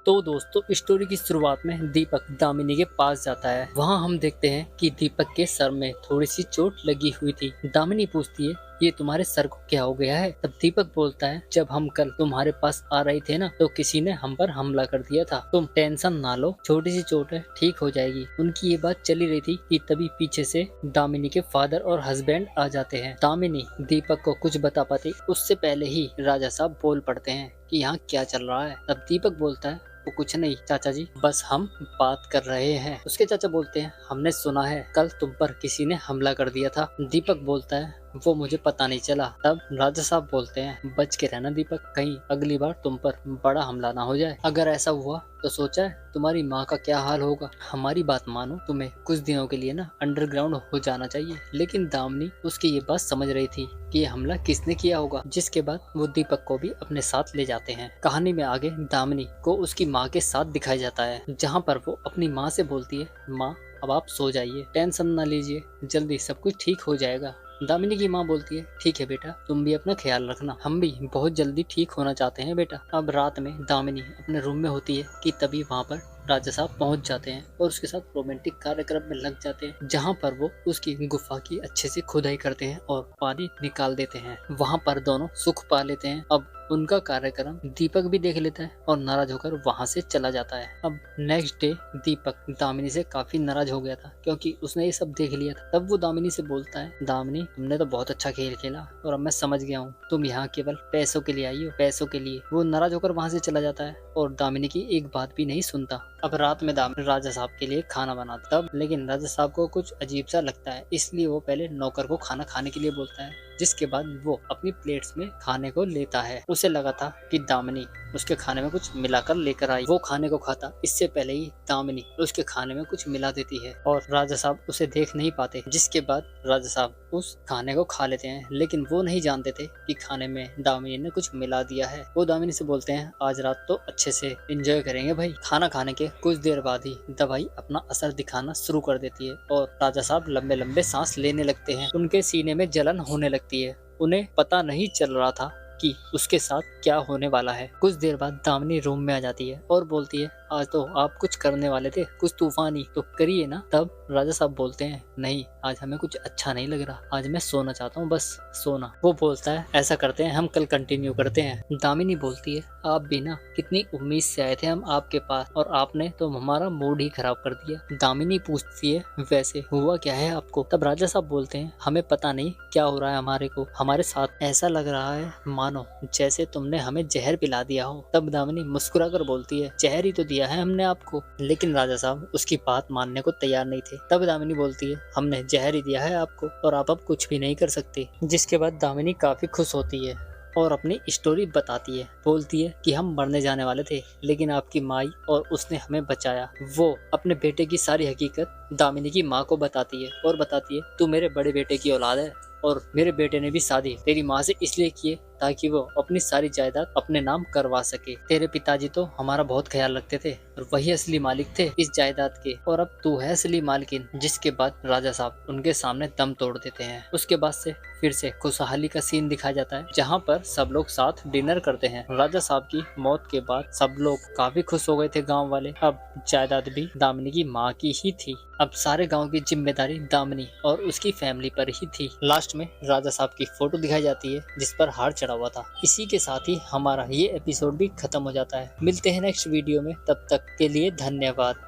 तो दोस्तों स्टोरी की शुरुआत में दीपक दामिनी के पास जाता है। वहाँ हम देखते हैं कि दीपक के सर में थोड़ी सी चोट लगी हुई थी। दामिनी पूछती है ये तुम्हारे सर को क्या हो गया है। तब दीपक बोलता है जब हम कल तुम्हारे पास आ रहे थे ना तो किसी ने हम पर हमला कर दिया था। तुम टेंशन ना लो, छोटी सी चोट है, ठीक हो जाएगी। उनकी ये बात चली रही थी कि तभी पीछे से दामिनी के फादर और हस्बैंड आ जाते हैं। दामिनी दीपक को कुछ बता पाती उससे पहले ही राजा साहब बोल पड़ते हैं कि यहाँ क्या चल रहा है। तब दीपक बोलता है वो कुछ नहीं चाचा जी, बस हम बात कर रहे हैं। उसके चाचा बोलते हैं हमने सुना है कल तुम पर किसी ने हमला कर दिया था। दीपक बोलता है वो मुझे पता नहीं चला। तब राजा साहब बोलते हैं बच के रहना दीपक, कहीं अगली बार तुम पर बड़ा हमला ना हो जाए। अगर ऐसा हुआ तो सोचा है तुम्हारी माँ का क्या हाल होगा। हमारी बात मानो, तुम्हें कुछ दिनों के लिए ना अंडरग्राउंड हो जाना चाहिए। लेकिन दामिनी उसकी ये बात समझ रही थी कि ये हमला किसने किया होगा, जिसके बाद वो दीपक को भी अपने साथ ले जाते हैं। कहानी में आगे दामिनी को उसकी माँ के साथ दिखाया जाता है, जहाँ पर वो अपनी माँ से बोलती है माँ अब आप सो जाइए, टेंशन ना लीजिए, जल्दी सब कुछ ठीक हो जाएगा। दामिनी की माँ बोलती है ठीक है बेटा, तुम भी अपना ख्याल रखना, हम भी बहुत जल्दी ठीक होना चाहते हैं बेटा। अब रात में दामिनी अपने रूम में होती है कि तभी वहाँ पर राजा साहब पहुंच जाते हैं और उसके साथ रोमांटिक कार्यक्रम में लग जाते हैं, जहां पर वो उसकी गुफा की अच्छे से खुदाई करते हैं और पानी निकाल देते हैं। वहां पर दोनों सुख पा लेते हैं। अब उनका कार्यक्रम दीपक भी देख लेता है और नाराज होकर वहां से चला जाता है। अब नेक्स्ट डे दीपक दामिनी से काफी नाराज हो गया था क्योंकि उसने ये सब देख लिया था। तब वो दामिनी से बोलता है दामिनी तुमने तो बहुत अच्छा खेल खेला और अब मैं समझ गया हूँ तुम यहाँ केवल पैसों के लिए आई हो, पैसों के लिए। वो नाराज होकर वहां से चला जाता है और दामिनी की एक बात भी नहीं सुनता। अब रात में दामिनी राजा साहब के लिए खाना बनाता तब लेकिन राजा साहब को कुछ अजीब सा लगता है, इसलिए वो पहले नौकर को खाना खाने के लिए बोलता है, जिसके बाद वो अपनी प्लेट्स में खाने को लेता है। उसे लगा था कि दामिनी उसके खाने में कुछ मिलाकर लेकर आई। वो खाने को खाता इससे पहले ही दामिनी उसके खाने में कुछ मिला देती है और राजा साहब उसे देख नहीं पाते, जिसके बाद राजा साहब उस खाने को खा लेते हैं। लेकिन वो नहीं जानते थे कि खाने में दामिनी ने कुछ मिला दिया है। वो दामिनी से बोलते हैं आज रात तो अच्छे से एंजॉय करेंगे भाई। खाना खाने के कुछ देर बाद ही दवाई अपना असर दिखाना शुरू कर देती है और राजा साहब लंबे लंबे सांस लेने लगते हैं। उनके सीने में जलन होने लगती है। उन्हें पता नहीं चल रहा था कि उसके साथ क्या होने वाला है। कुछ देर बाद दामिनी रूम में आ जाती है और बोलती है आज तो आप कुछ करने वाले थे, कुछ तूफानी तो करिए ना। तब राजा साहब बोलते हैं नहीं आज हमें कुछ अच्छा नहीं लग रहा, आज मैं सोना चाहता हूँ, बस सोना। वो बोलता है ऐसा करते हैं हम कल कंटिन्यू करते हैं। दामिनी बोलती है आप भी ना कितनी उम्मीद से आए थे हम आपके पास और आपने तो हमारा मूड ही खराब कर दिया। दामिनी पूछती है वैसे हुआ क्या है आपको। तब राजा साहब बोलते हैं हमें पता नहीं क्या हो रहा है हमारे को, हमारे साथ ऐसा लग रहा है मानो जैसे तुमने हमें जहर पिला दिया हो। तब दामिनी मुस्कुरा कर बोलती है जहर ही तो दिया है हमने आपको। लेकिन राजा साहब उसकी बात मानने को तैयार नहीं थे। तब दामिनी बोलती है हमने जहर ही दिया है आपको और आप अब कुछ भी नहीं कर सकते। जिसके बाद दामिनी काफी खुश होती है और अपनी स्टोरी बताती है। बोलती है कि हम मरने जाने वाले थे लेकिन आपकी माई और उसने हमें बचाया। वो अपने बेटे की सारी हकीकत दामिनी की माँ को बताती है और बताती है तू मेरे बड़े बेटे की औलाद है और मेरे बेटे ने भी शादी तेरी माँ से इसलिए की ताकि वो अपनी सारी जायदाद अपने नाम करवा सके। तेरे पिताजी तो हमारा बहुत ख्याल रखते थे और वही असली मालिक थे इस जायदाद के और अब तू है असली मालकिन। जिसके बाद राजा साहब उनके सामने दम तोड़ देते हैं। उसके बाद से फिर से खुशहाली का सीन दिखाया जाता है जहाँ पर सब लोग साथ डिनर करते हैं। राजा साहब की मौत के बाद सब लोग काफी खुश हो गए थे गाँव वाले। अब जायदाद भी दामिनी की माँ की ही थी। अब सारे गांव की जिम्मेदारी दामिनी और उसकी फैमिली पर ही थी। लास्ट में राजा साहब की फोटो दिखाई जाती है जिस पर हार चढ़ा हुआ था। इसी के साथ ही हमारा ये एपिसोड भी खत्म हो जाता है। मिलते हैं नेक्स्ट वीडियो में, तब तक के लिए धन्यवाद।